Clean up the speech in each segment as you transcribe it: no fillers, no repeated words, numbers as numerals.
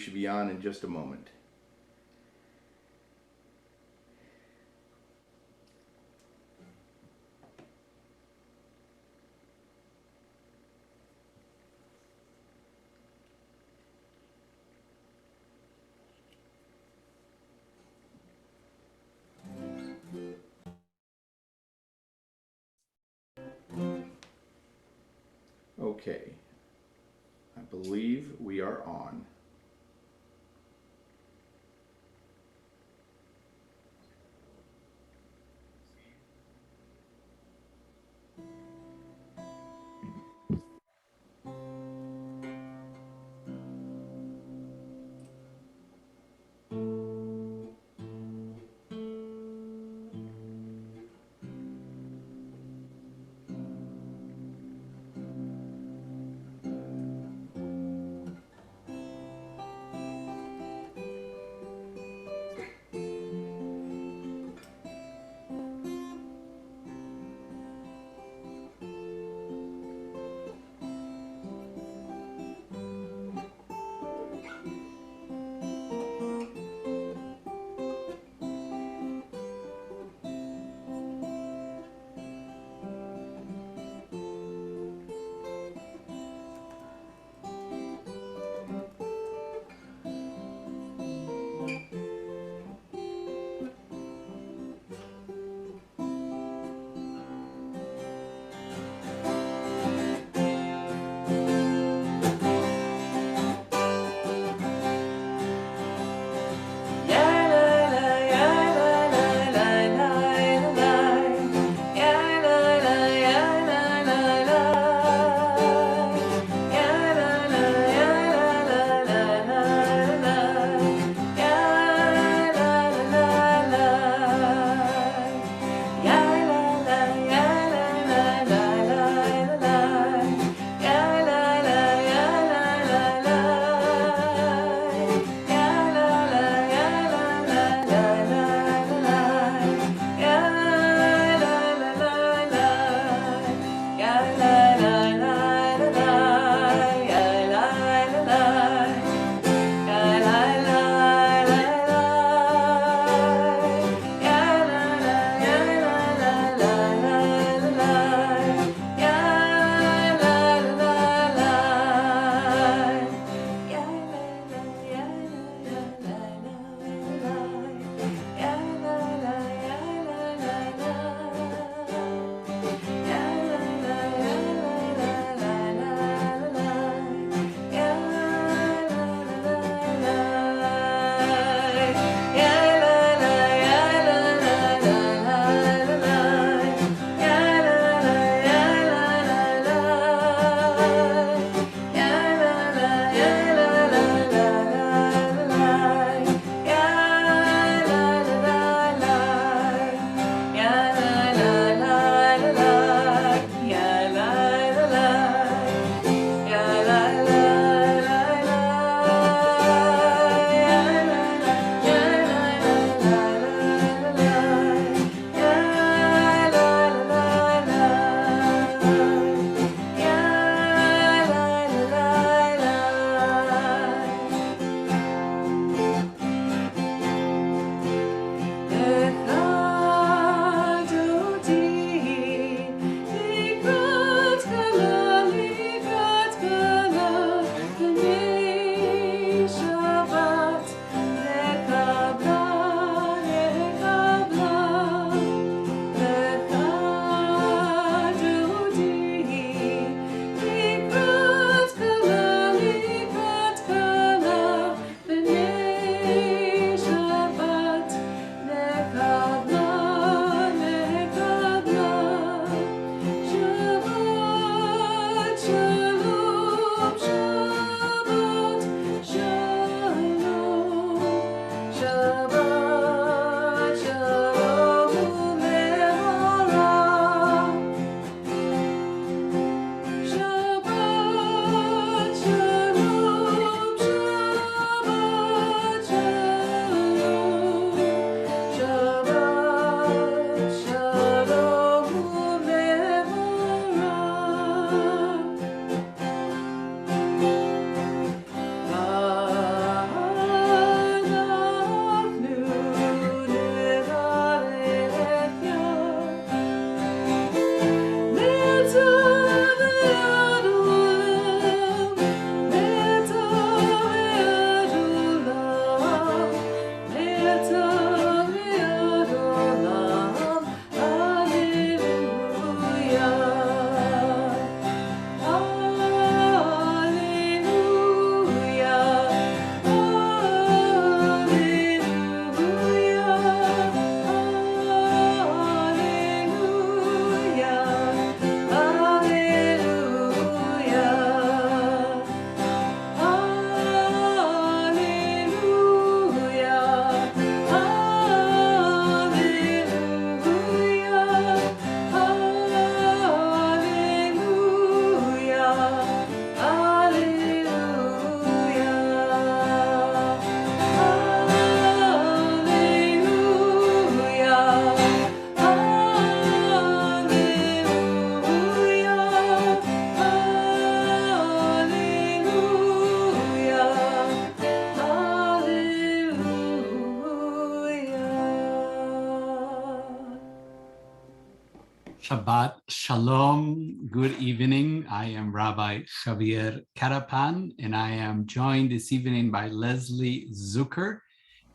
should be on in just a moment. Okay, I believe we are on. Shabbat Shalom, good evening. I am Rabbi Javier Carapan, and I am joined this evening by Leslie Zucker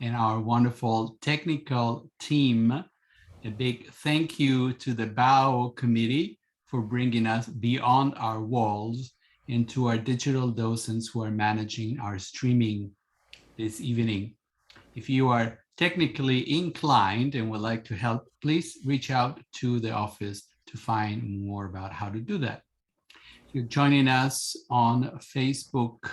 and our wonderful technical team. A big thank you to the BOW committee for bringing us beyond our walls and to our digital docents who are managing our streaming this evening. If you are technically inclined and would like to help, please reach out to the office to find more about how to do that. If you're joining us on Facebook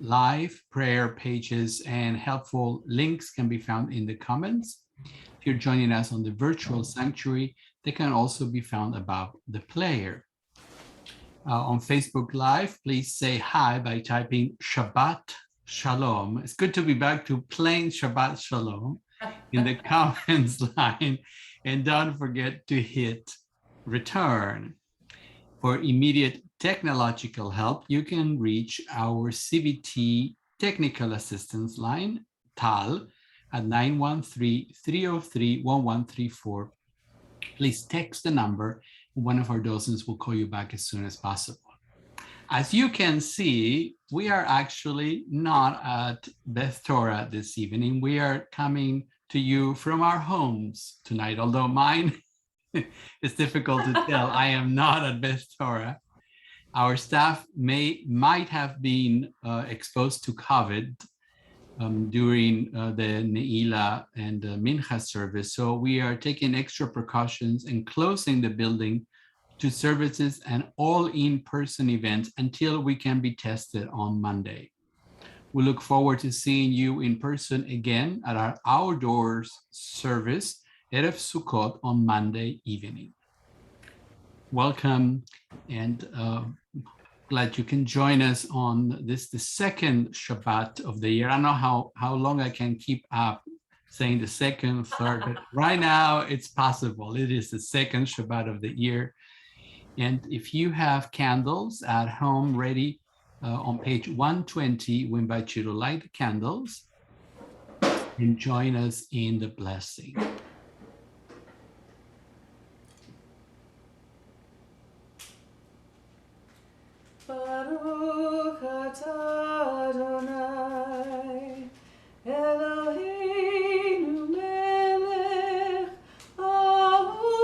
Live, prayer pages and helpful links can be found in the comments. If you're joining us on the virtual sanctuary, they can also be found above the player. On Facebook Live, please say hi by typing Shabbat Shalom. It's good to be back to plain Shabbat Shalom in the comments line. And don't forget to hit return. For immediate technological help, you can reach our CVT technical assistance line, TAL, at 913-303-1134. Please text the number. One of our docents will call you back as soon as possible. As you can see, we are actually not at Beth Torah this evening. We are coming to you from our homes tonight, although mine is difficult to tell. I am not at Beth Torah. Our staff might have been exposed to COVID during the Ne'ilah and Mincha service. So we are taking extra precautions and closing the building to services and all in-person events until we can be tested on Monday. We look forward to seeing you in person again at our outdoors service, Erev Sukkot, on Monday evening. Welcome, and glad you can join us on the second Shabbat of the year. I don't know how long I can keep up saying the second, third, but right now it's possible. It is the second Shabbat of the year. And if you have candles at home ready on page 120, we invite you to light the candles and join us in the blessing. Baruch atah Adonai, Eloheinu melech haolam,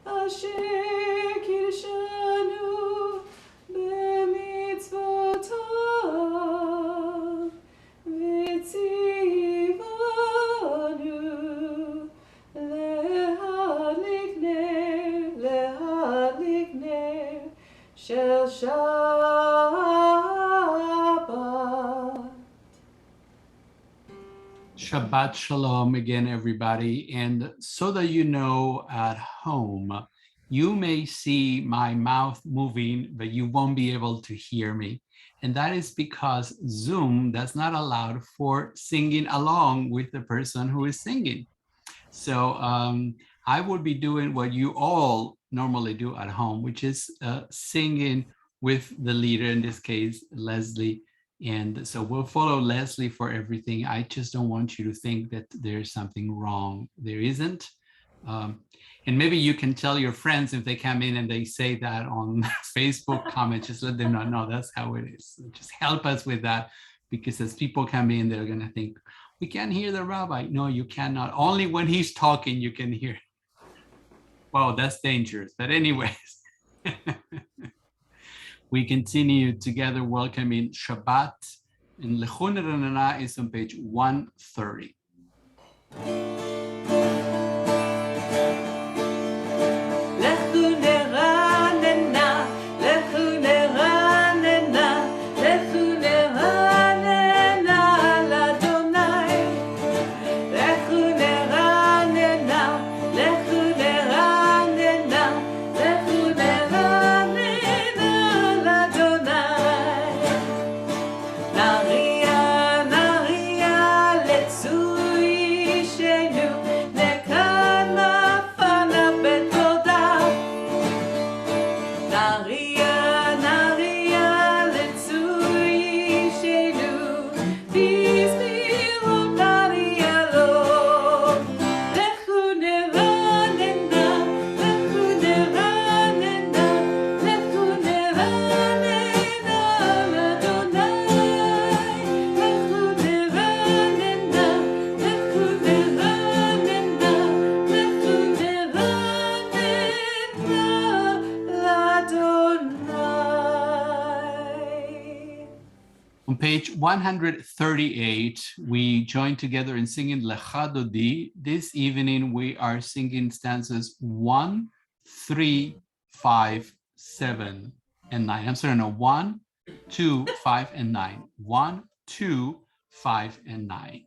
asher kidshanu b'mitzvotav, v'tzivanu lehadlik ner shel Shabbat. Shabbat Shalom again, everybody. And so that you know at home, you may see my mouth moving, but you won't be able to hear me. And that is because Zoom does not allow for singing along with the person who is singing. So I would be doing what you all normally do at home, which is singing with the leader, in this case, Leslie. And so we'll follow Leslie for everything. I just don't want you to think that there's something wrong. There isn't. And maybe you can tell your friends if they come in and they say that on Facebook comments, just let them know, no, that's how it is. Just help us with that, because as people come in, they're going to think, we can't hear the rabbi. No, you cannot. Only when he's talking, you can hear. Wow, that's dangerous. But anyways, we continue together welcoming Shabbat. And Lechun Ranana is on page 130. Nariya, Nariya, Letsui Shenu. On page 138, we join together in singing Lecha Dodi. This evening, we are singing stanzas 1, 3, 5, 7, and 9. I'm sorry, no, 1, 2, 5, and 9. 1, 2, 5, and 9.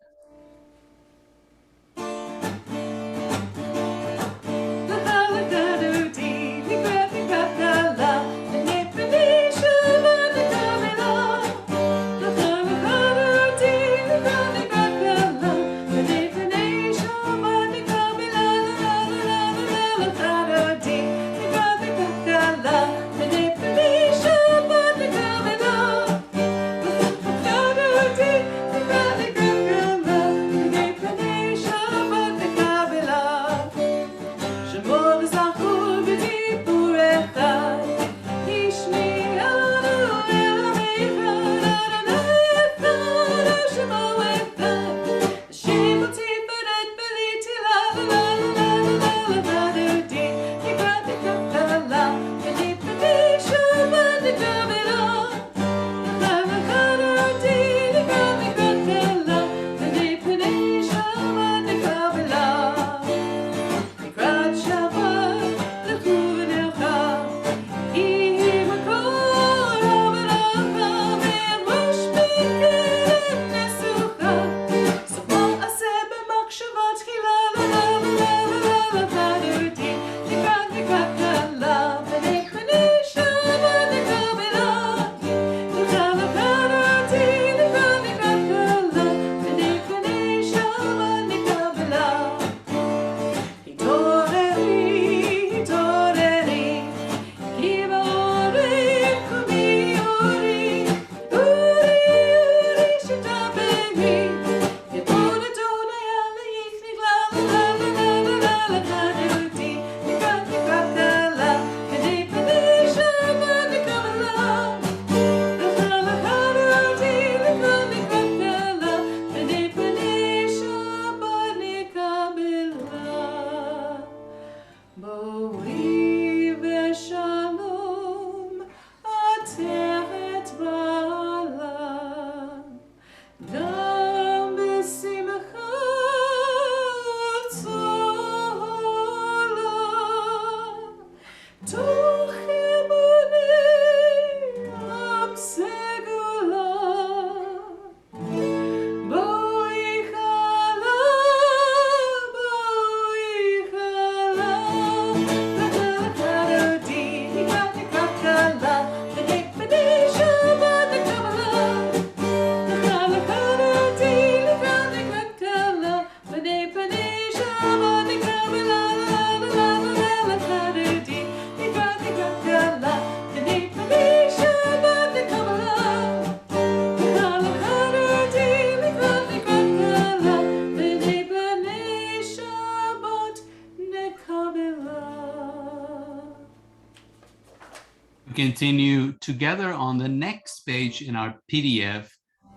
Continue together on the next page in our PDF,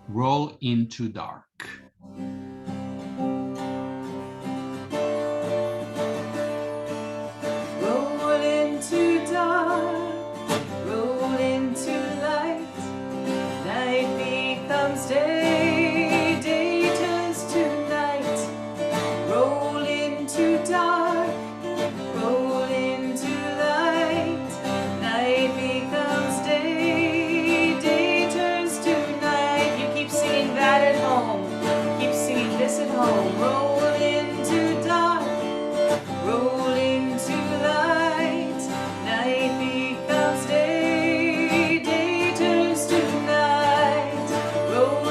Roll into Dark. Roll into dark, roll into light. Night becomes day, day turns to night. Roll into dark, roll into light. Night becomes day, day turns to night. You keep singing that at home. Keep singing this at home. Roll into dark, roll into light. Night becomes day, day turns to night. Roll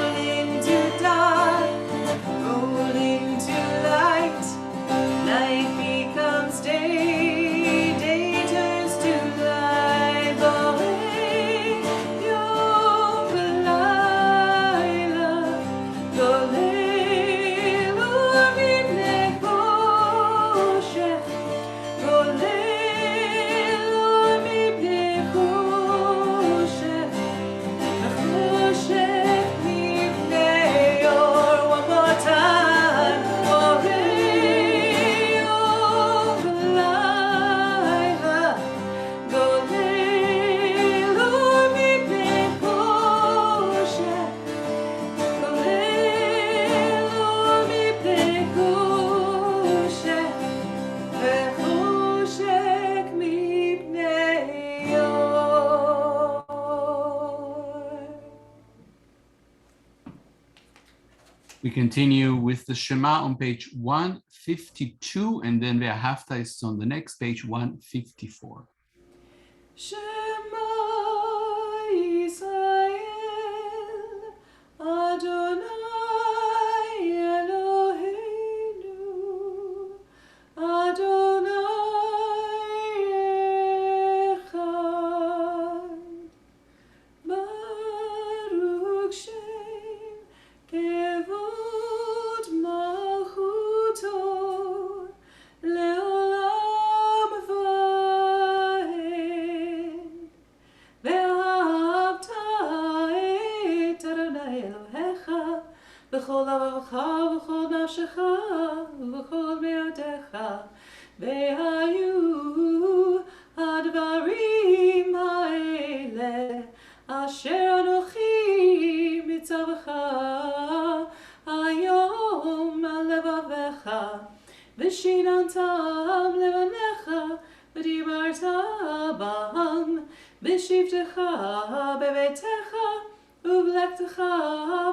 We continue with the Shema on page 152, and then Ve'ahavta is on the next page, 154. Shema Yisrael, Adonai Eloheinu, Adonai Echad. Baruch Shem Kevod Malchuto Leolam Vaed. Ve'ahavta et Adonai Elohecha b'chol lavacha v'chol nafshecha v'chol me'otecha ve'hayu advarim ha'ele asher anochi mitzavcha hayom al levavecha v'shinantam levanecha v'dibarta bam v'shivtecha bevetecha uv'lektecha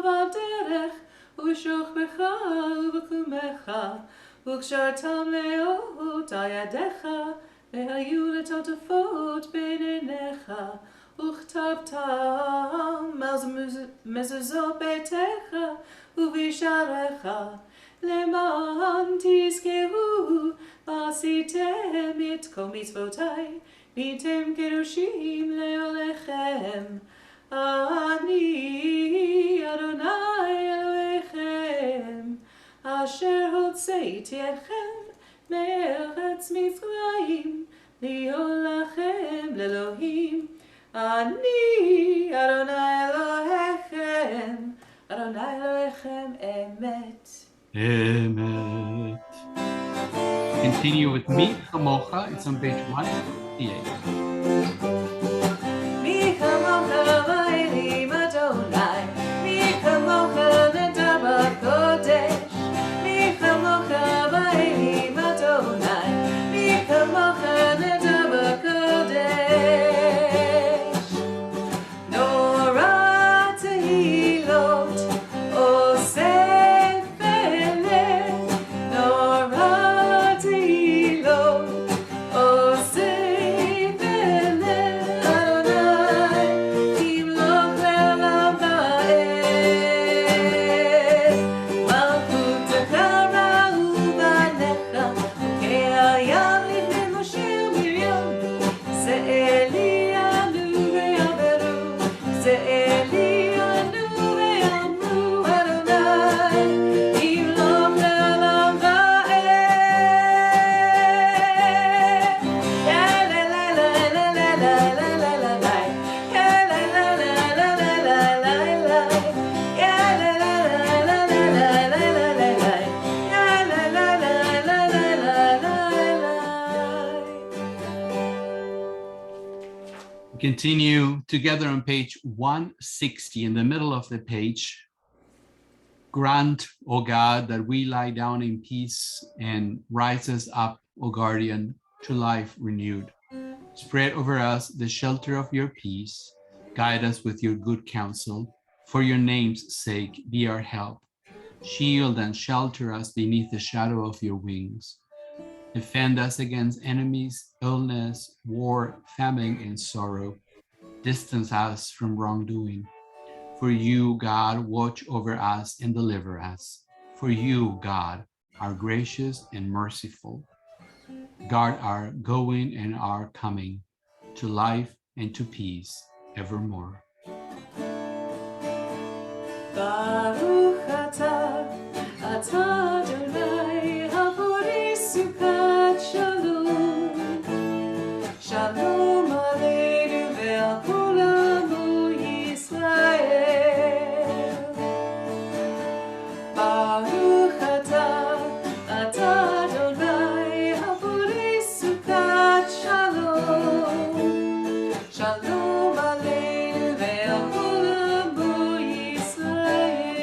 v'derech uv'shochbecha uv'kumecha וקשרתם לאות על ידיך, והיו לטוטפות בין עיניך, וכתבתם על מזוזות ביתך ובשעריך, למען תזכרו ועשיתם את כל מצוותיי, והייתם קדושים לאלוהיכם. אני אדוני אלוהיכם, אשר הוצאתי אתכם מארץ מצרים, להיות לכם לאלוהים. אני אדוני אלוהיכם, אדוני אלוהיכם אמת. Emet. Continue with Mi Chamocha. It's on page 158. מי כמוך באלים אדוני, מי כמוך נדע בקודש, מי כמוך באלים אדוני, מי כמוך נדע בקודש. נורא תהילות עושה פלא, נורא תהילות עושה פלא, אדוני תמלוך לעולם ועד. מלכותך ראו בניך, וכהים לפני משה ומרים. זה אלי ענו ויאמרו, זה אלי ענו ויאמרו, אדוני תמלוך לעולם ועד. יה לה לה לה לה לה לה לה לה לה לה. יה לה לה לה לה לה לה לה לה. יה לה לה לה לה לה לה לה לה לה. יה לה לה לה לה לה לה לה לה. We continue together on page 160 in the middle of the page. Grant, O God, that we lie down in peace and rise us up, O guardian, to life renewed. Spread over us the shelter of your peace. Guide us with your good counsel. For your name's sake, be our help. Shield and shelter us beneath the shadow of your wings. Defend us against enemies, illness, war, famine, and sorrow. Distance us from wrongdoing. For you, God, watch over us and deliver us. For you, God, are gracious and merciful. Guard our going and our coming to life and to peace evermore. Baruch atah Adonai haborei sukat shalom. Shalom aleinu ve'al kol amo Yisrael. Baruch atah Adonai haborei sukat shalom. Shalom aleinu ve'al kol amo Yisrael.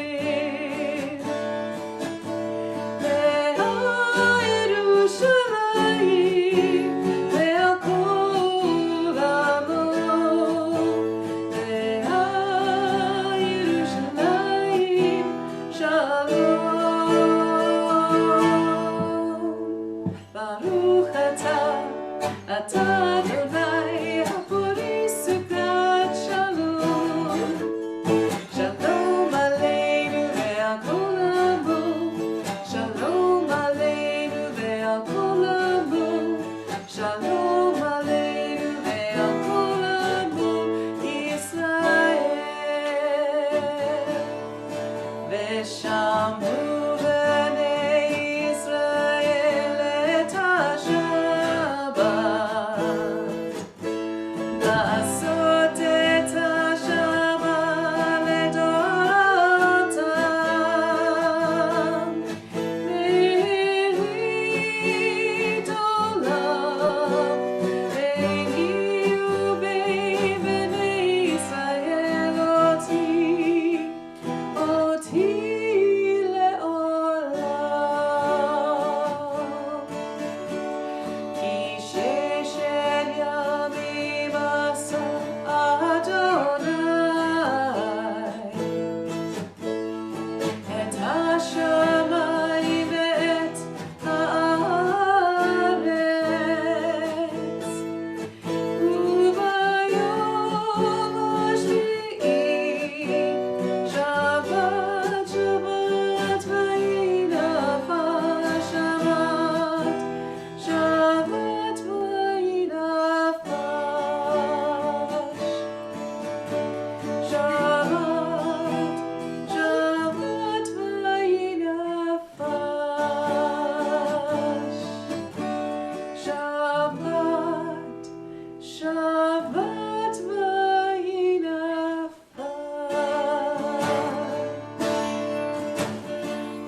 ושמעו בני ישראל את השבת, לעשות את השבת לדורותם, ברית עולם ביני ובין בני ישראל אותי לעולם. כי ששת ימים עשה אדוני את השמיים ואת הארץ, וביום השביעי שבת שבת ויהי נפש, שבת שבת ויהי נפש, שבת שבת ויהי נפש, שבת שבת ויהי נפש.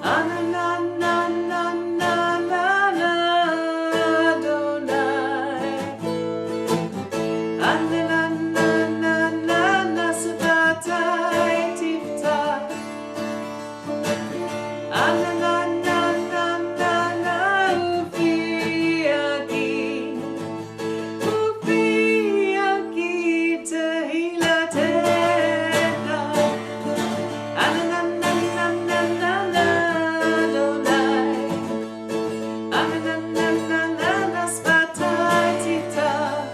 אנה נא נא נא נא נא נא אדוני, אנה נא נא נא נא נא שפתי תפתח, אנה נא נא נא נא נא ופי יגיד, ופי יגיד תהילתך, אנה נא נא נא נא נא נא אדוני, אנה נא נא נא נא נא שפתי תפתח,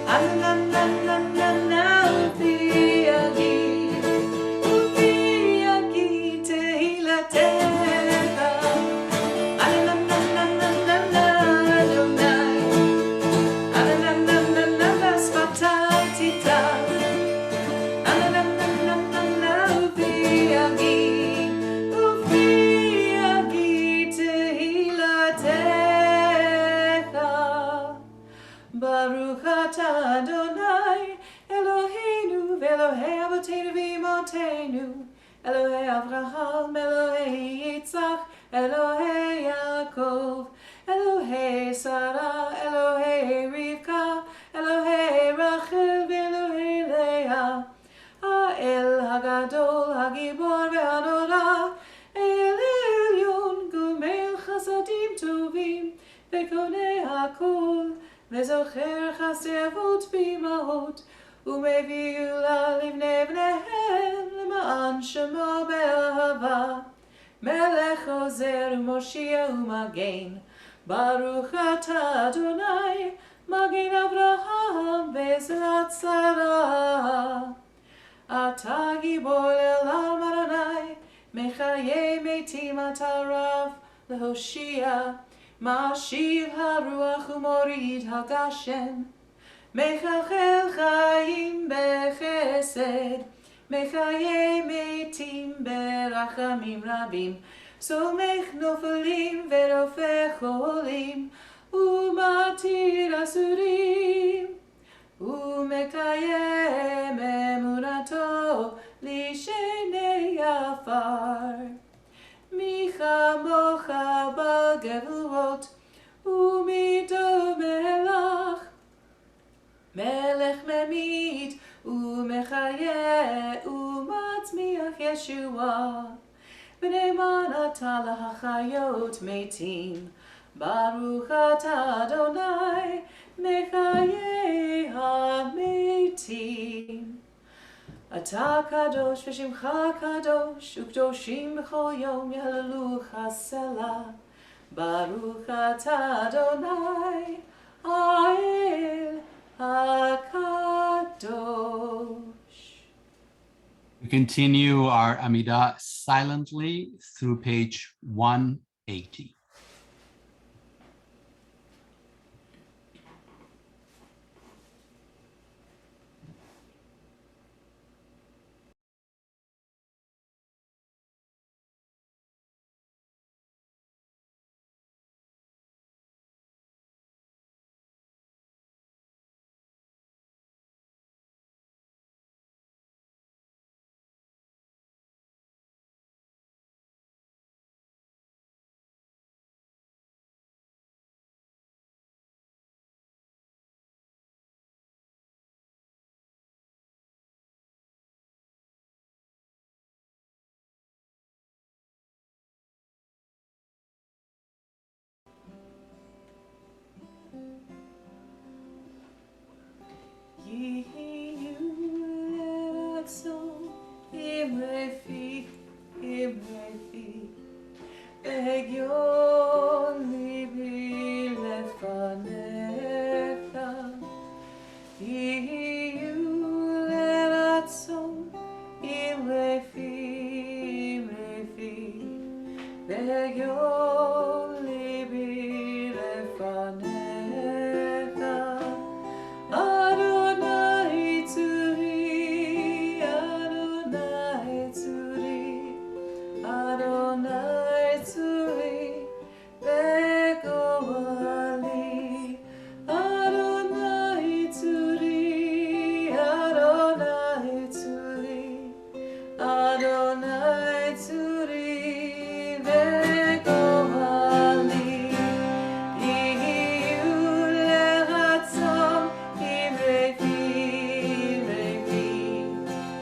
אנה נא נא נא נא נא ופי יגיד, ופי יגיד תהילתך, אנה נא נא נא נא נא נא אדוני, אנה נא נא נא נא נא שפתי תפתח, אנה נא נא נא נא נא ופי יגיד, ופי יגיד תהילתך. ברוך אתה אדוני אלוהינו ואלוהי אבותינו ואמותינו, אלוהי אברהם, אלוהי יצחק, אלוהי יעקב, אלוהי שרה, אלוהי רבקה, אלוהי רחל ואלוהי לאה, האל הגדול, הגיבור והנורא, אל עליון, גומל חסדים טובים וקונה הכל, וזוכר חסרות באימהות, ומביא גאולה לבני בניהם, למען שמו באהבה, מלך עוזר ומושיע ומגן. ברוך אתה אדוני מגן אברהם בעזרת שרה, אתה גיבור לעולם אדוני, מחיי מתים אתה רב להושיע, משיב הרוח ומוריד הגשם, מחלחל חיים בחסד, מחיי מתים ברחמים רבים, סומך נופלים ורופא חולים, ומתיר אסורים, ומקיים אמונתו לשני עפר. מי כמוך בגבורות, ומי דומה לך, מלך ממית ומחיה ומצמיח ישועה, ונאמן אתה להחיות מתים. ברוך אתה אדוני מחיי המתים. אתה קדוש ושמך קדוש, וקדושים בכל יום יהללוך הסלע. ברוך אתה אדוני האל הקדוש. We continue our Amidah silently through page 180. imrefi, Egion libi lefanecha, Yiyu leratzon, imrefi, Egion libi lefanecha, Adonai tzuri, Adonai tzuri, Adonai tzuri, ve'goali. Adonai tzuri, Adonai tzuri, Adonai tzuri, ve'goali. Yiyu leratzon, imrefi,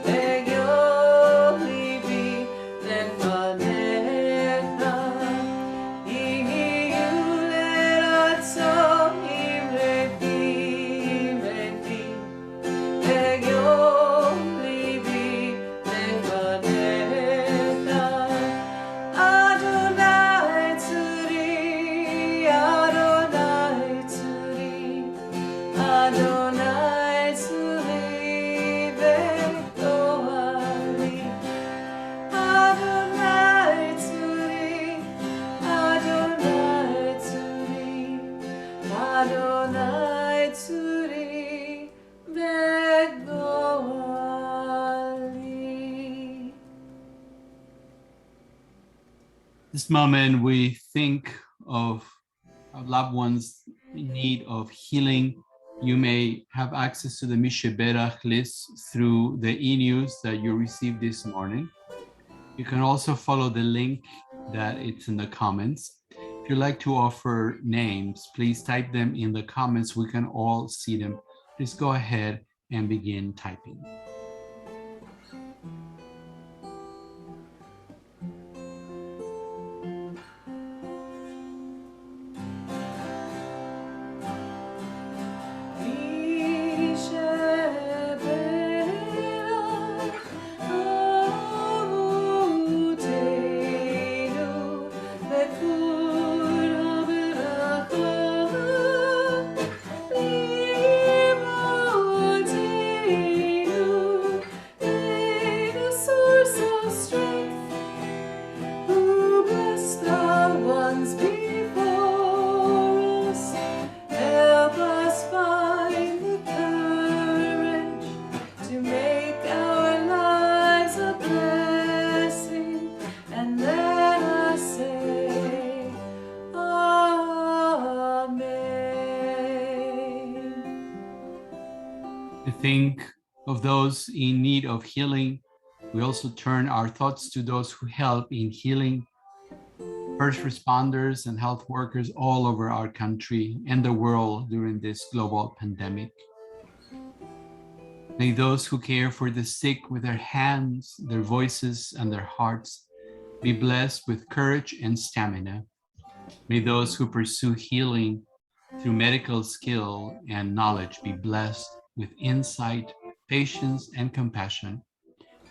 Egion libi lefanecha, Yiyu leratzon, imrefi, Egion libi lefanecha, Adonai tzuri, Adonai tzuri, Adonai tzuri, ve'goali. Adonai tzuri, Adonai tzuri, Adonai tzuri, ve'goali. This moment, we think of our loved ones in need of healing. You may have access to the Misheberach list through the e-news that you received this morning. You can also follow the link that it's in the comments. If you'd like to offer names, please type them in the comments. We can all see them. Please go ahead and begin typing. To think of those in need of healing, we also turn our thoughts to those who help in healing, first responders and health workers all over our country and the world during this global pandemic. May those who care for the sick with their hands, their voices, and their hearts be blessed with courage and stamina. May those who pursue healing through medical skill and knowledge be blessed with insight, patience, and compassion.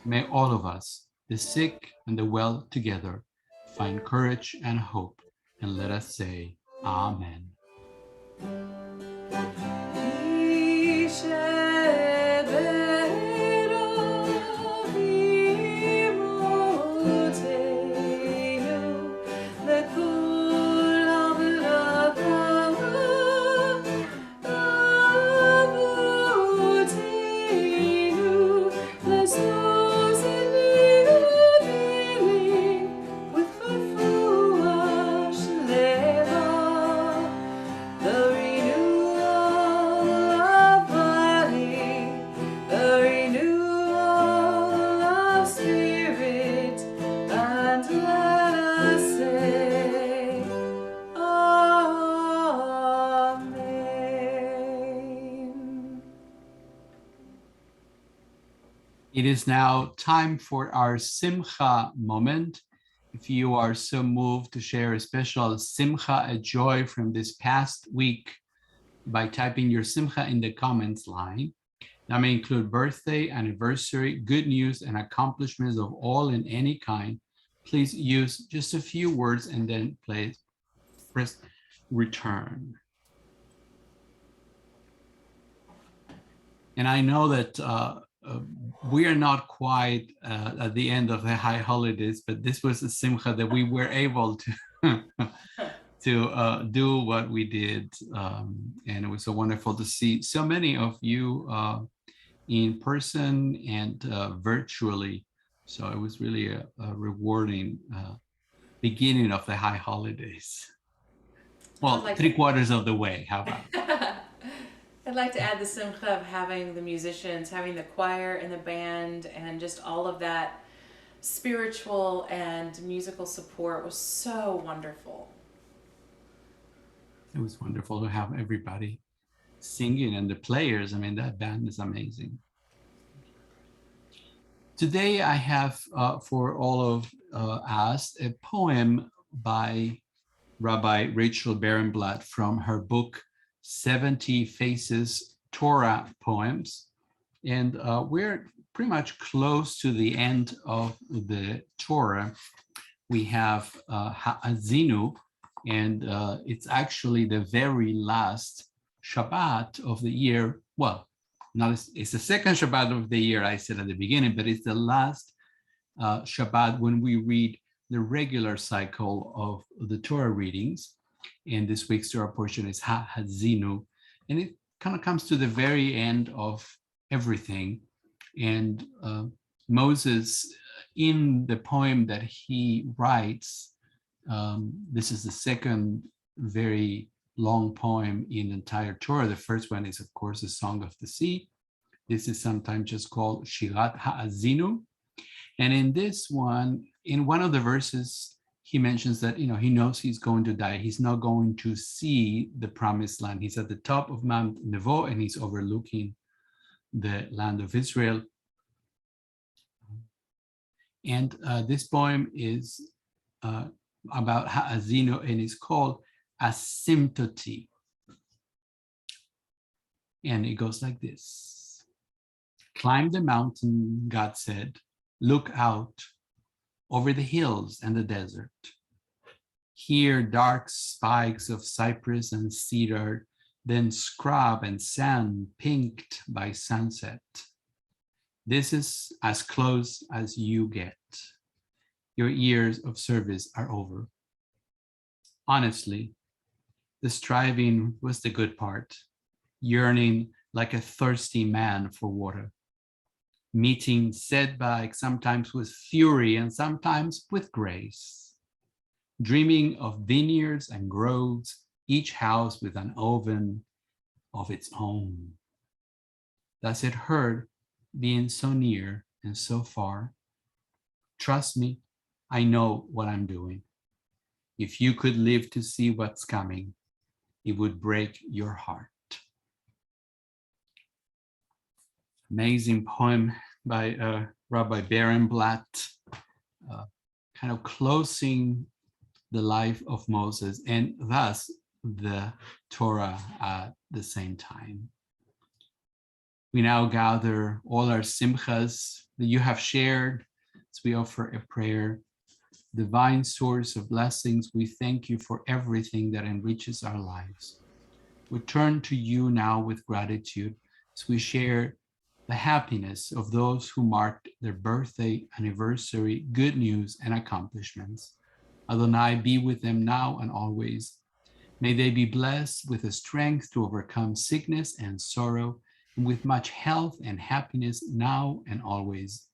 May all of us, the sick and the well together, find courage and hope. And let us say, Amen. It is now time for our Simcha moment. If you are so moved to share a special Simcha, a joy from this past week, by typing your Simcha in the comments line. That may include birthday, anniversary, good news, and accomplishments of all in any kind. Please use just a few words and then press return. And I know that we are not quite at the end of the high holidays, but this was a simcha that we were able to to do what we did, and it was so wonderful to see so many of you in person and virtually. So it was really a rewarding beginning of the high holidays. Well, like 3/4 of the way. How about? I'd like to add the simcha of having the musicians, having the choir and the band, and just all of that spiritual and musical support was so wonderful. It was wonderful to have everybody singing and the players. I mean, that band is amazing. Today I have for all of us a poem by Rabbi Rachel Barenblatt from her book 70 Faces Torah Poems. And we're pretty much close to the end of the Torah. We have Ha'azinu, and it's actually the very last Shabbat of the year. Well, it's the second Shabbat of the year, I said at the beginning, but it's the last Shabbat when we read the regular cycle of the Torah readings. And this week's Torah portion is Ha'azinu, and it kind of comes to the very end of everything. And Moses, in the poem that he writes, this is the second very long poem in the entire Torah. The first one is, of course, the Song of the Sea. This is sometimes just called Shirat Ha'azinu. And in this one, in one of the verses, he mentions that, he knows he's going to die. He's not going to see the promised land. He's at the top of Mount Nebo, and he's overlooking the land of Israel. And this poem is about Ha'azinu, and it's called Asymptote. And it goes like this. Climb the mountain, God said. Look out over the hills and the desert. Here dark spikes of cypress and cedar, then scrub and sand pinked by sunset. This is as close as you get. Your years of service are over. Honestly, the striving was the good part, yearning like a thirsty man for water, meeting setbacks sometimes with fury and sometimes with grace, dreaming of vineyards and groves, each house with an oven of its own. Thus it hurt being so near and so far. Trust me, I know what I'm doing. If you could live to see what's coming, it would break your heart. Amazing poem by Rabbi Barenblatt, kind of closing the life of Moses and thus the Torah at the same time. We now gather all our simchas that you have shared as we offer a prayer. Divine source of blessings, we thank you for everything that enriches our lives. We turn to you now with gratitude as we share the happiness of those who marked their birthday, anniversary, good news, and accomplishments. Adonai, be with them now and always. May they be blessed with the strength to overcome sickness and sorrow, and with much health and happiness now and always.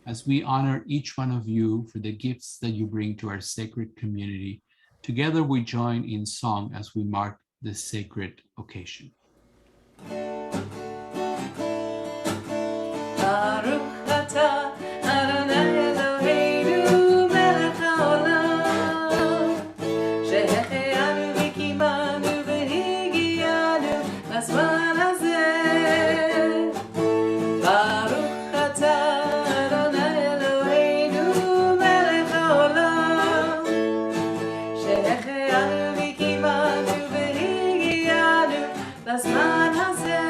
As we honor each one of you for the gifts that you bring to our sacred community, together we join in song as we mark this sacred occasion. Baruch atah Adonai Eloheinu melech haolam, שהחיינו וקיימנו והגיענו לזמן הזה. Baruch atah Adonai Eloheinu melech haolam, שהחיינו וקיימנו והגיענו לזמן הזה.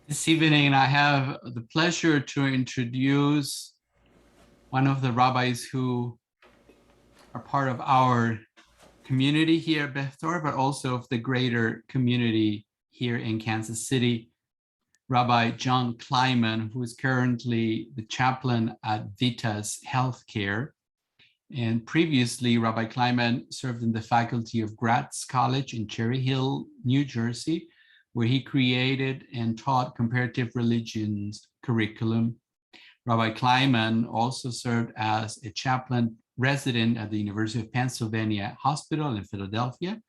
This evening, I have the pleasure to introduce one of the rabbis who are part of our community here at Beth Torah, but also of the greater community here in Kansas City, Rabbi John Kleiman, who is currently the chaplain at Vitas Healthcare. And previously, Rabbi Kleiman served in the faculty of Gratz College in Cherry Hill, New Jersey, where he created and taught comparative religions curriculum. Rabbi Kleiman also served as a chaplain resident at the University of Pennsylvania Hospital in Philadelphia,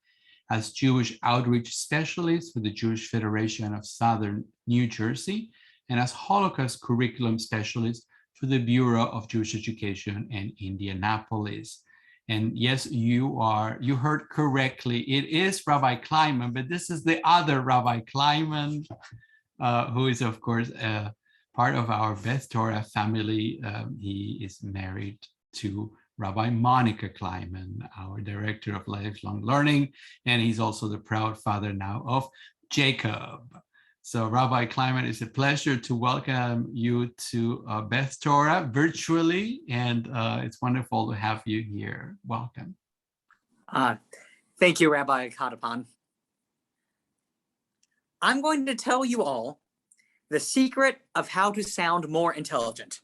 as Jewish outreach specialist for the Jewish Federation of Southern New Jersey, and as Holocaust curriculum specialist for the Bureau of Jewish Education in Indianapolis. And yes, you heard correctly. It is Rabbi Kleiman, but this is the other Rabbi Kleiman, who is, of course, part of our Beth Torah family. He is married to Rabbi Monica Kleiman, our director of lifelong learning, and he's also the proud father now of Jacob. So Rabbi Kleiman, it's a pleasure to welcome you to Beth Torah virtually, and it's wonderful to have you here. Welcome. Thank you, Rabbi Katapan. I'm going to tell you all the secret of how to sound more intelligent.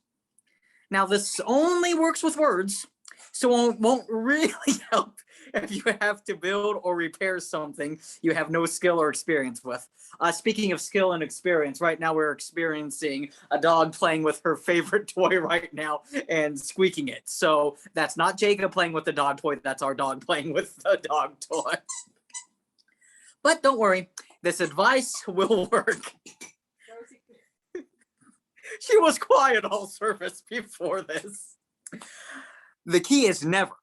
Now, this only works with words, so it won't really help if you have to build or repair something you have no skill or experience with. Speaking of skill and experience, right now we're experiencing a dog playing with her favorite toy right now and squeaking it. So that's not Jacob playing with the dog toy, that's our dog playing with the dog toy. But don't worry, this advice will work. She was quiet all service before this. The key is never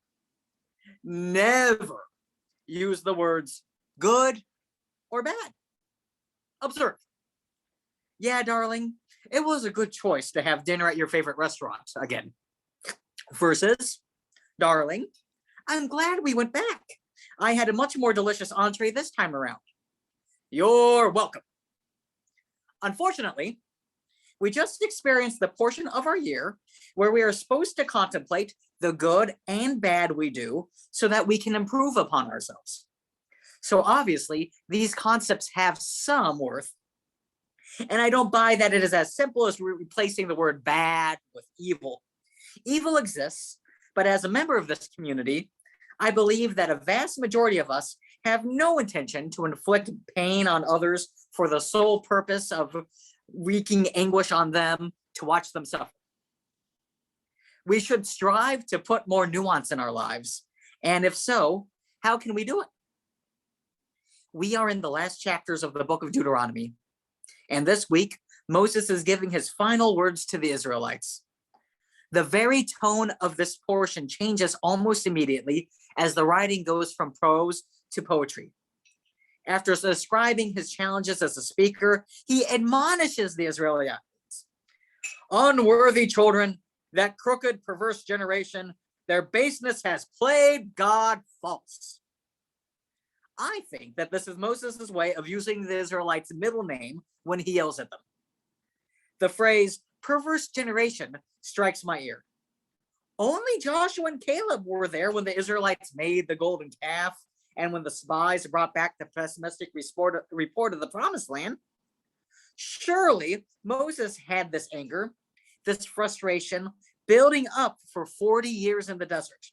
use the words good or bad. Observe. Yeah, darling, it was a good choice to have dinner at your favorite restaurant again. Versus, darling, I'm glad we went back. I had a much more delicious entree this time around. You're welcome. Unfortunately, we just experienced the portion of our year where we are supposed to contemplate the good and bad we do so that we can improve upon ourselves. So obviously, these concepts have some worth. And I don't buy that it is as simple as replacing the word bad with evil. Evil exists, but as a member of this community, I believe that a vast majority of us have no intention to inflict pain on others for the sole purpose of wreaking anguish on them to watch them suffer. We should strive to put more nuance in our lives. And if so, how can we do it? We are in the last chapters of the book of Deuteronomy. And this week, Moses is giving his final words to the Israelites. The very tone of this portion changes almost immediately as the writing goes from prose to poetry. After describing his challenges as a speaker, he admonishes the Israelites. Unworthy children, that crooked, perverse generation, their baseness has played God false. I think that this is Moses' way of using the Israelites' middle name when he yells at them. The phrase, perverse generation, strikes my ear. Only Joshua and Caleb were there when the Israelites made the golden calf and when the spies brought back the pessimistic report of the promised land. Surely Moses had this anger, this frustration, building up for 40 years in the desert.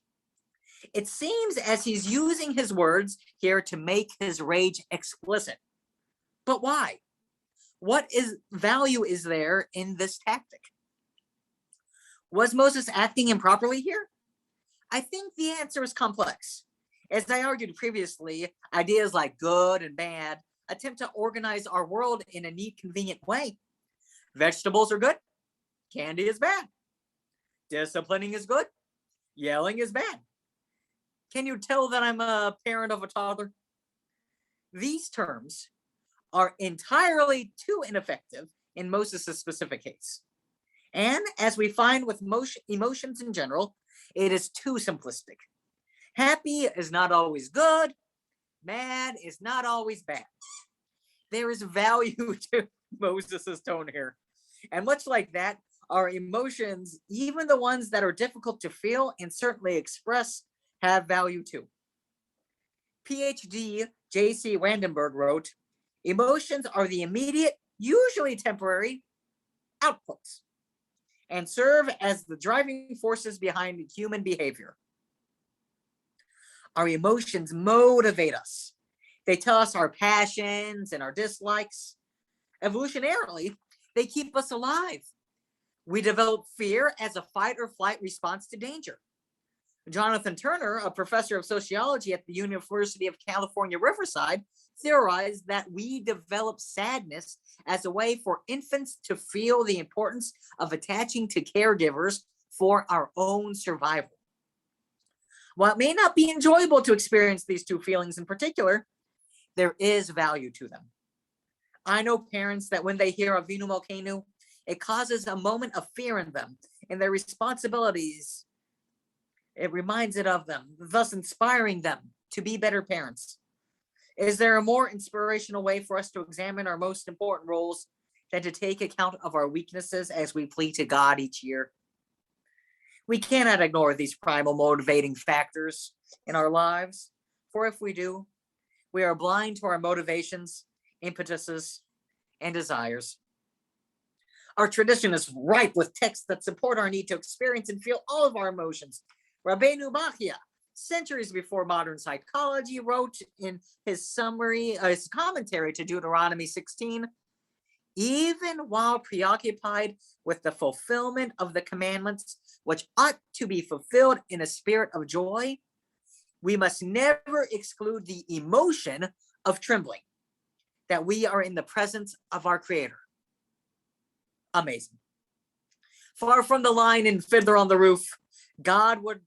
It seems as he's using his words here to make his rage explicit. But why? What value is there in this tactic? Was Moses acting improperly here? I think the answer is complex. As I argued previously, ideas like good and bad attempt to organize our world in a neat, convenient way. Vegetables are good, candy is bad. Disciplining is good, yelling is bad. Can you tell that I'm a parent of a toddler? These terms are entirely too ineffective in Moses' specific case. And as we find with emotions in general, it is too simplistic. Happy is not always good. Mad is not always bad. there is value to Moses's tone here. And much like that, our emotions, even the ones that are difficult to feel and certainly express, have value too. PhD J.C. Vandenberg wrote, emotions are the immediate, usually temporary, outputs and serve as the driving forces behind human behavior. Our emotions motivate us. They tell us our passions and our dislikes. Evolutionarily, they keep us alive. We develop fear as a fight or flight response to danger. Jonathan Turner, a professor of sociology at the University of California, Riverside, theorized that we develop sadness as a way for infants to feel the importance of attaching to caregivers for our own survival. While it may not be enjoyable to experience these two feelings in particular, there is value to them. I know parents that when they hear Avinu Malkeinu, it causes a moment of fear in them and their responsibilities. It reminds it of them, thus inspiring them to be better parents. Is there a more inspirational way for us to examine our most important roles than to take account of our weaknesses as we plead to God each year? We cannot ignore these primal motivating factors in our lives, for if we do, we are blind to our motivations, impetuses, and desires. Our tradition is ripe with texts that support our need to experience and feel all of our emotions. Rabbeinu Bachya, centuries before modern psychology, wrote in his commentary to Deuteronomy 16, even while preoccupied with the fulfillment of the commandments, which ought to be fulfilled in a spirit of joy, we must never exclude the emotion of trembling, that we are in the presence of our Creator. Amazing. Far from the line in Fiddler on the Roof, God would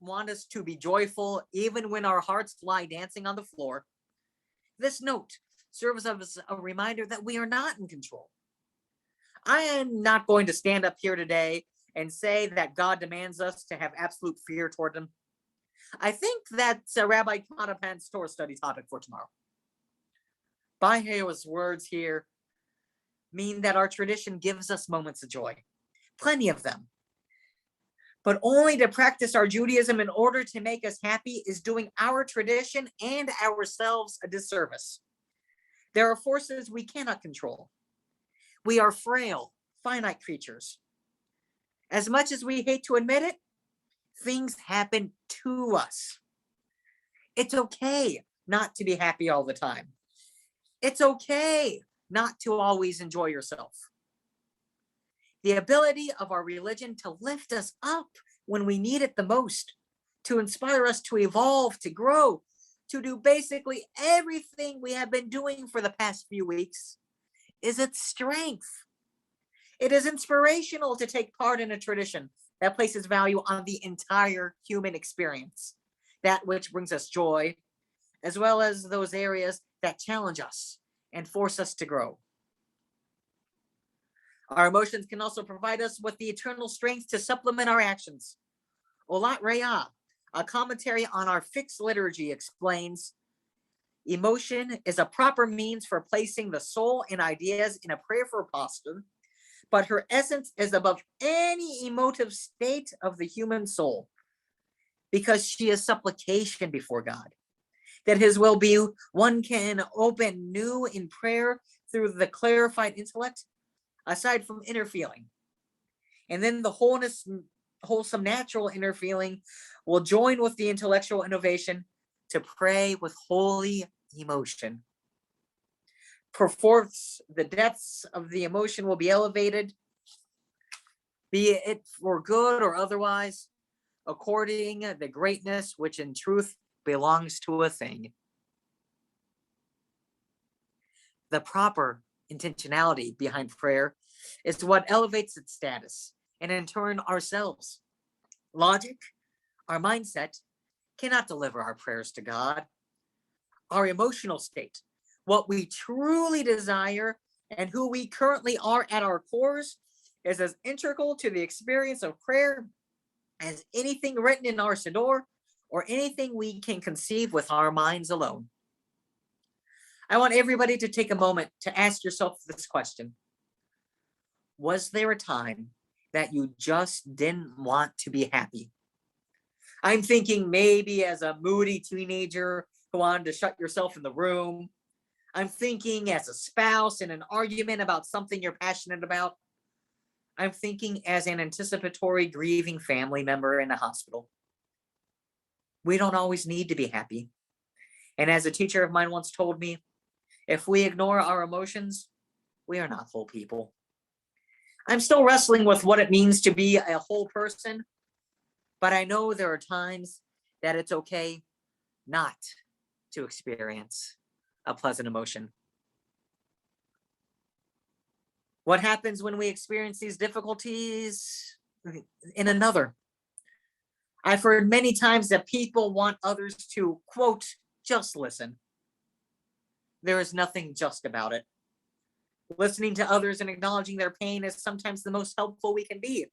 want us to be joyful even when our hearts lie dancing on the floor. This note serves as a reminder that we are not in control. I am not going to stand up here today and say that God demands us to have absolute fear toward him. I think that's Rabbi Kanapan's Torah study topic for tomorrow. Bahia's words here mean that our tradition gives us moments of joy, plenty of them. But only to practice our Judaism in order to make us happy is doing our tradition and ourselves a disservice. There are forces we cannot control. We are frail, finite creatures. As much as we hate to admit it, things happen to us. It's okay not to be happy all the time. It's okay not to always enjoy yourself. The ability of our religion to lift us up when we need it the most, to inspire us to evolve, to grow, to do basically everything we have been doing for the past few weeks, is its strength. It is inspirational to take part in a tradition that places value on the entire human experience, that which brings us joy, as well as those areas that challenge us and force us to grow. Our emotions can also provide us with the eternal strength to supplement our actions. Olat Reah, a commentary on our fixed liturgy, explains, emotion is a proper means for placing the soul and ideas in a prayerful posture, but her essence is above any emotive state of the human soul, because she is supplication before God, that his will be one can open new in prayer through the clarified intellect, aside from inner feeling. And then the wholesome natural inner feeling will join with the intellectual innovation to pray with holy emotion. Perforce the depths of the emotion will be elevated, be it for good or otherwise, according the greatness which in truth belongs to a thing. The proper intentionality behind prayer is what elevates its status, and in turn ourselves. Logic, our mindset, cannot deliver our prayers to God. Our emotional state, what we truly desire, and who we currently are at our cores, is as integral to the experience of prayer as anything written in our Siddur or anything we can conceive with our minds alone. I want everybody to take a moment to ask yourself this question. Was there a time that you just didn't want to be happy? I'm thinking maybe as a moody teenager who wanted to shut yourself in the room. I'm thinking as a spouse in an argument about something you're passionate about. I'm thinking as an anticipatory grieving family member in a hospital. We don't always need to be happy. And as a teacher of mine once told me, if we ignore our emotions, we are not whole people. I'm still wrestling with what it means to be a whole person, but I know there are times that it's okay not to experience a pleasant emotion. What happens when we experience these difficulties in another? I've heard many times that people want others to, quote, just listen. There is nothing just about it. Listening to others and acknowledging their pain is sometimes the most helpful we can be.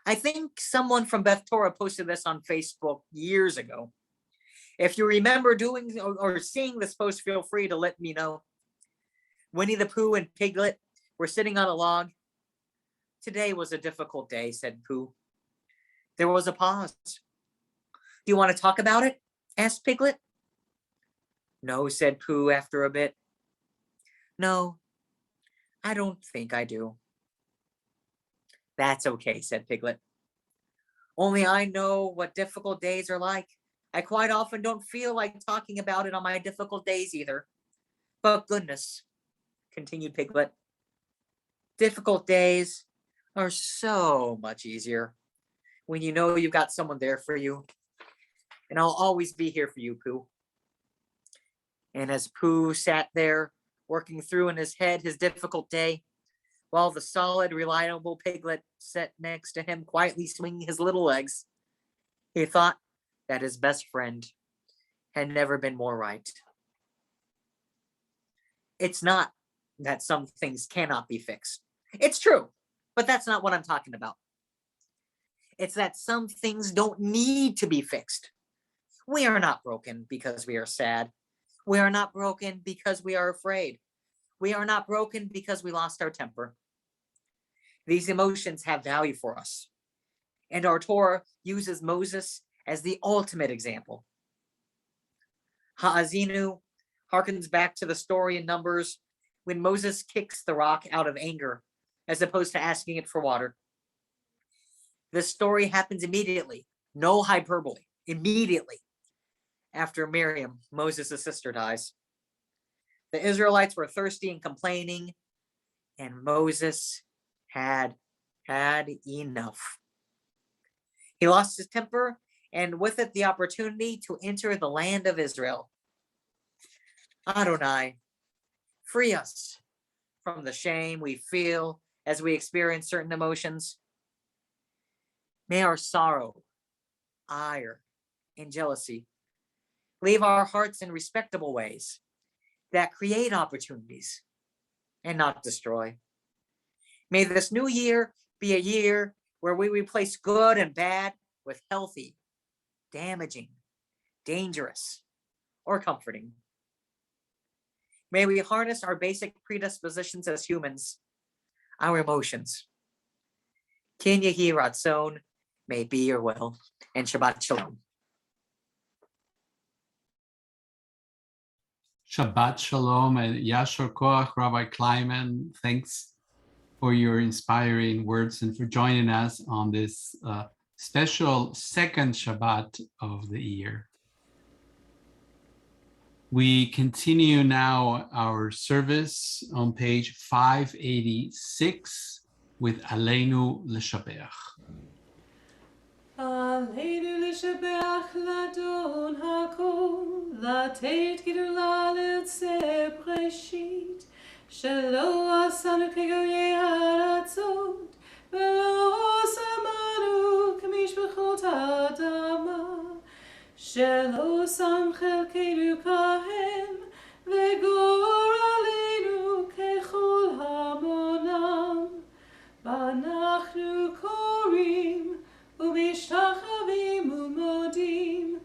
I think someone from Beth Torah posted this on Facebook years ago. If you remember doing or seeing this post, feel free to let me know. Winnie the Pooh and Piglet were sitting on a log. Today was a difficult day, said Pooh. There was a pause. Do you want to talk about it? Asked Piglet. No, said Pooh after a bit. No, I don't think I do. That's okay, said Piglet. Only I know what difficult days are like. I quite often don't feel like talking about it on my difficult days either. But goodness, continued Piglet, difficult days are so much easier when you know you've got someone there for you. And I'll always be here for you, Pooh. And as Pooh sat there, working through in his head his difficult day, while the solid, reliable Piglet sat next to him, quietly swinging his little legs, he thought that his best friend had never been more right. It's not that some things cannot be fixed. It's true, but that's not what I'm talking about. It's that some things don't need to be fixed. We are not broken because we are sad. We are not broken because we are afraid. We are not broken because we lost our temper. These emotions have value for us. And our Torah uses Moses as the ultimate example. Ha'azinu harkens back to the story in Numbers when Moses kicks the rock out of anger as opposed to asking it for water. This story happens immediately, no hyperbole, immediately after Miriam, Moses' sister, dies. The Israelites were thirsty and complaining, and Moses had enough. He lost his temper, and with it the opportunity to enter the land of Israel. Adonai, free us from the shame we feel as we experience certain emotions. May our sorrow, ire, and jealousy leave our hearts in respectable ways that create opportunities and not destroy. May this new year be a year where we replace good and bad with healthy, damaging, dangerous, or comforting. May we harness our basic predispositions as humans, our emotions. Kin Yehi Ratzon, may it be your will, and Shabbat Shalom. Shabbat Shalom and Yashar Koach, Rabbi Kleiman. Thanks for your inspiring words and for joining us on this special second Shabbat of the year. We continue now our service on page 586 with Aleinu L'Shabeach. עלינו לשבח לאדון הכל, לתת גדולה ליוצא בראשית, שלא עשנו כגויי הארצות, ולא שמנו כמשפחות האדמה, שלא שם חלקנו כהם, וגורלנו ככל המונם, ואנחנו קוראים ומשתחווים ומודים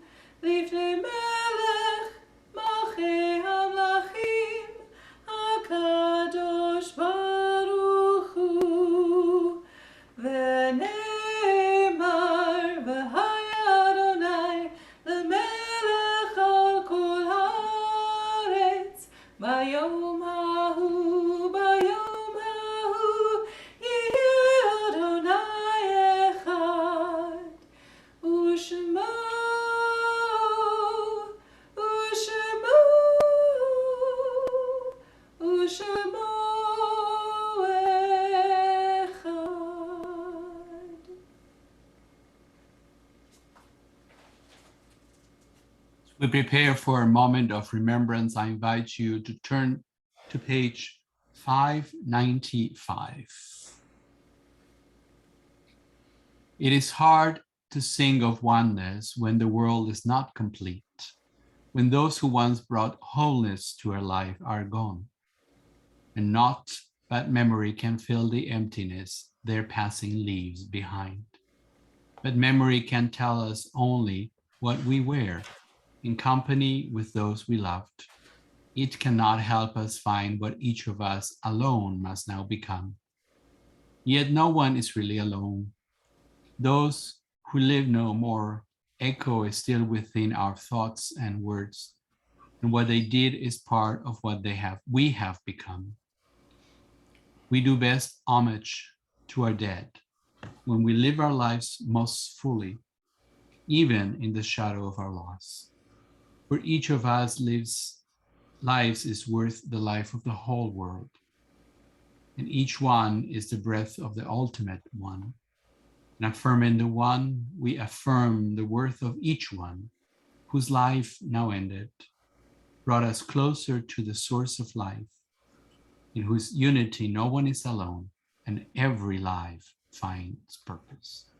לפני מלך מלכי המלכים. we prepare for a moment of remembrance, I invite you to turn to page 595. It is hard to sing of oneness when the world is not complete, when those who once brought wholeness to our life are gone, and naught but memory can fill the emptiness their passing leaves behind. But memory can tell us only what we were in company with those we loved. It cannot help us find what each of us alone must now become. Yet no one is really alone. Those who live no more echo is still within our thoughts and words, and what they did is part of what we have become. We do best homage to our dead when we live our lives most fully, even in the shadow of our loss. For each of us lives is worth the life of the whole world, and each one is the breath of the ultimate one. And affirming the one, we affirm the worth of each one, whose life now ended, brought us closer to the source of life, in whose unity no one is alone, and every life finds purpose.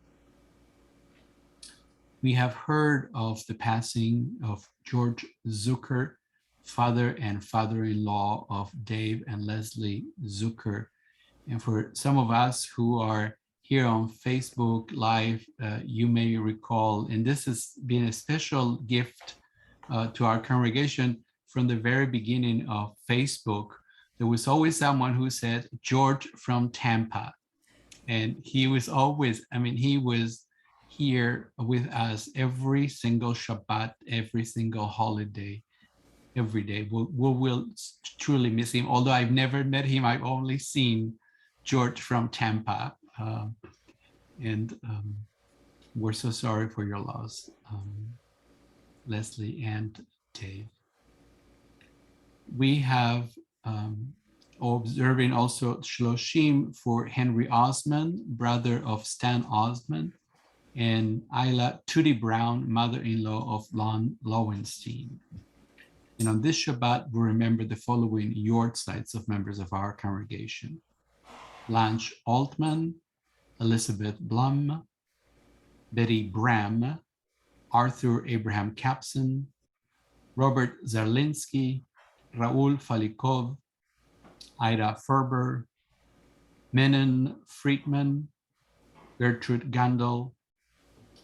We have heard of the passing of George Zucker, father and father-in-law of Dave and Leslie Zucker. And for some of us who are here on Facebook Live, you may recall, and this has been a special gift to our congregation from the very beginning of Facebook. There was always someone who said, George from Tampa. And he was always, he was here with us every single Shabbat, every single holiday, every day. We'll truly miss him. Although I've never met him, I've only seen George from Tampa. And we're so sorry for your loss, Leslie and Dave. We have observing also Shloshim for Henry Osman, brother of Stan Osman, and Isla Tootie Brown, mother-in-law of Lon Lowenstein. And on this Shabbat, we remember the following yortzites of members of our congregation: Blanche Altman, Elizabeth Blum, Betty Bram, Arthur Abraham Capson, Robert Zarlinsky, Raul Falikov, Ida Ferber, Menon Friedman, Gertrude Gandel,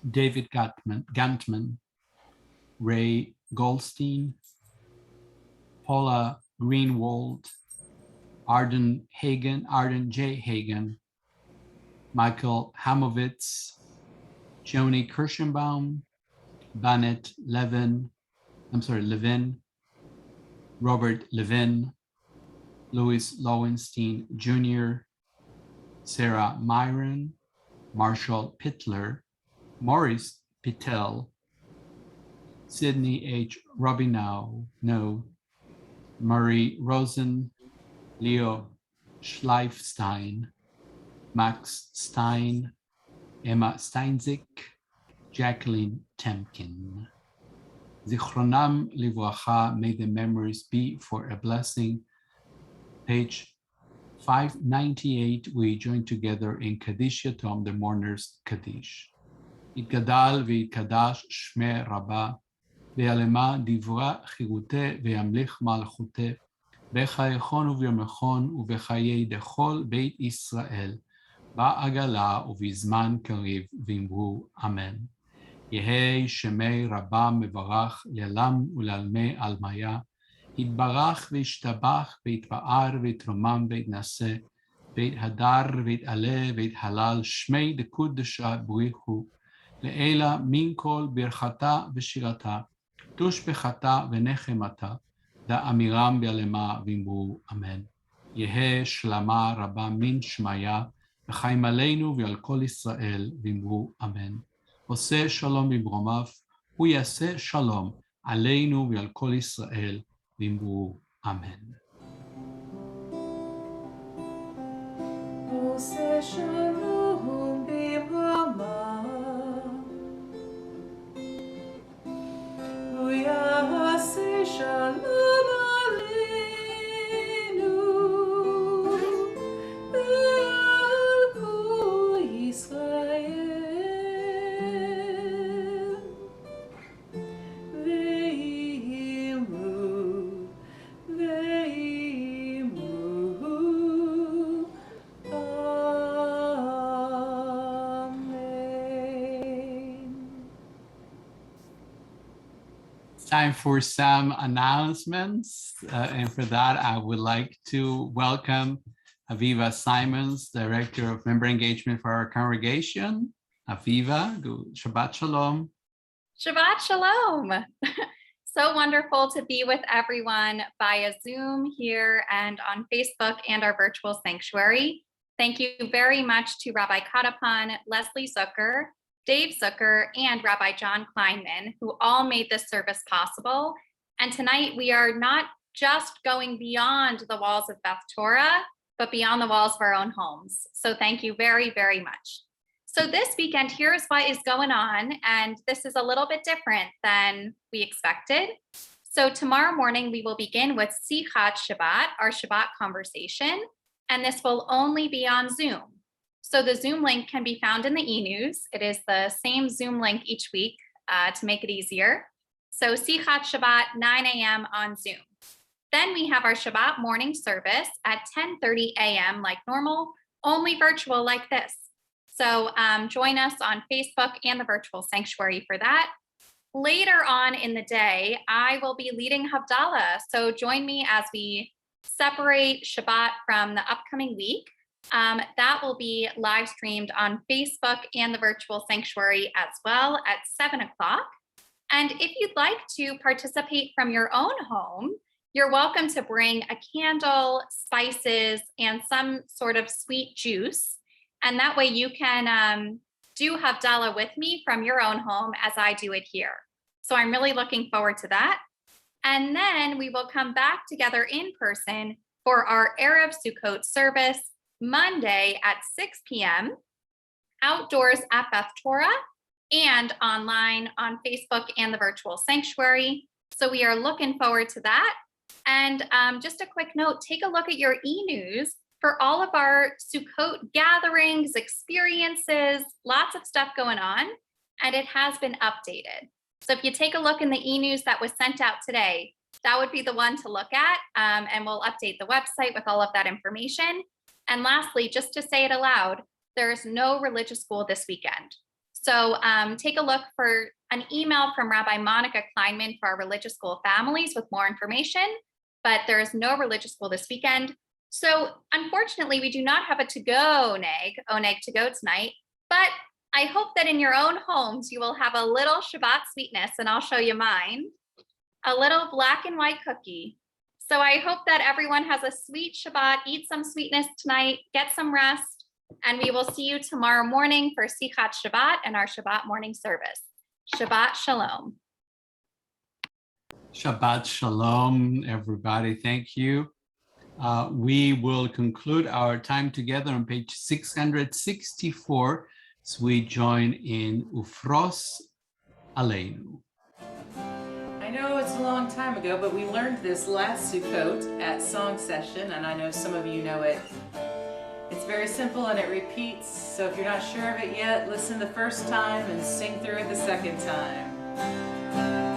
David Gantman, Ray Goldstein, Paula Greenwald, Arden J. Hagen, Michael Hamovitz, Joni Kirschenbaum, Bannet Levin, Robert Levin, Louis Lowenstein Jr., Sarah Myron, Marshall Pittler, Maurice Pittel, Sidney H. Robinow, Murray Rosen, Leo Schleifstein, Max Stein, Emma Steinzik, Jacqueline Temkin. Zichronam livracha, may the memories be for a blessing. Page 598, we join together in Kaddish Yatom, the mourners Kaddish. Yitgadal v'yitkadash shmei Rabbah, ve'alema divra chiruteh ve'yamlich malchuteh, bechayechon uvyomechon ubechayei dechol Beit Yisrael, ba'agala ubizman kariv v'imru Amen. Yehei shemei Rabbah mevarach le'alam u'le'almei almaya, יתברך וישתבח ויתפאר ויתרומם ויתנשא ויתהדר ויתעלה ויתהלל שמי דקודשא בריחו לעילה מן כל ברכתה ושירתה תושבחתה ונחמתה דאמירם בעלמה ואמרו אמן. יהא שלמה רבה מן שמיה וחיים עלינו ועל כל ישראל ואמרו אמן. עושה שלום במרומיו הוא יעשה שלום עלינו ועל כל ישראל Vimbu. Amen. עושה שלום במרומיו, הוא time for some announcements. And for that, I would like to welcome Aviva Simons, Director of Member Engagement for our congregation. Aviva, Shabbat Shalom. Shabbat Shalom. So wonderful to be with everyone via Zoom here and on Facebook and our virtual sanctuary. Thank you very much to Rabbi Katapan, Leslie Zucker, Dave Zucker, and Rabbi John Kleinman, who all made this service possible. And tonight we are not just going beyond the walls of Beth Torah, but beyond the walls of our own homes. So thank you very, very much. So this weekend, here's what is going on, and this is a little bit different than we expected. So tomorrow morning, we will begin with Sichat Shabbat, our Shabbat conversation, and this will only be on Zoom. So the Zoom link can be found in the e-news. It is the same Zoom link each week to make it easier. So Sichat Shabbat, 9 a.m. on Zoom. Then we have our Shabbat morning service at 10:30 a.m. like normal, only virtual like this. So join us on Facebook and the virtual sanctuary for that. Later on in the day, I will be leading Havdalah. So join me as we separate Shabbat from the upcoming week. That will be live streamed on Facebook and the virtual sanctuary as well at 7 o'clock. And if you'd like to participate from your own home, you're welcome to bring a candle, spices, and some sort of sweet juice. And that way you can do Havdalah with me from your own home as I do it here. So I'm really looking forward to that. And then we will come back together in person for our Erev Sukkot service Monday at 6 p.m. outdoors at Beth Torah and online on Facebook and the virtual sanctuary. So we are looking forward to that. And just a quick note, take a look at your e-news for all of our Sukkot gatherings, experiences, lots of stuff going on, and it has been updated. So if you take a look in the e-news that was sent out today, that would be the one to look at, and we'll update the website with all of that information. And lastly, just to say it aloud, there is no religious school this weekend. So take a look for an email from Rabbi Monica Kleinman for our religious school families with more information, but there is no religious school this weekend. So unfortunately, we do not have a to-go oneg to go tonight, but I hope that in your own homes, you will have a little Shabbat sweetness, and I'll show you mine, a little black and white cookie. So I hope that everyone has a sweet Shabbat, eat some sweetness tonight, get some rest, and we will see you tomorrow morning for Sichat Shabbat and our Shabbat morning service. Shabbat Shalom. Shabbat Shalom, everybody. Thank you. We will conclude our time together on page 664 as we join in Ufros Aleinu. I know it's a long time ago, but we learned this last Sukkot at song session, and I know some of you know it. It's very simple and it repeats, so if you're not sure of it yet, listen the first time and sing through it the second time. Shalom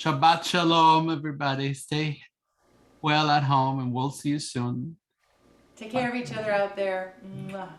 Shabbat shalom, everybody. Stay well at home, and we'll see you soon. Take care of each other out there. Mwah.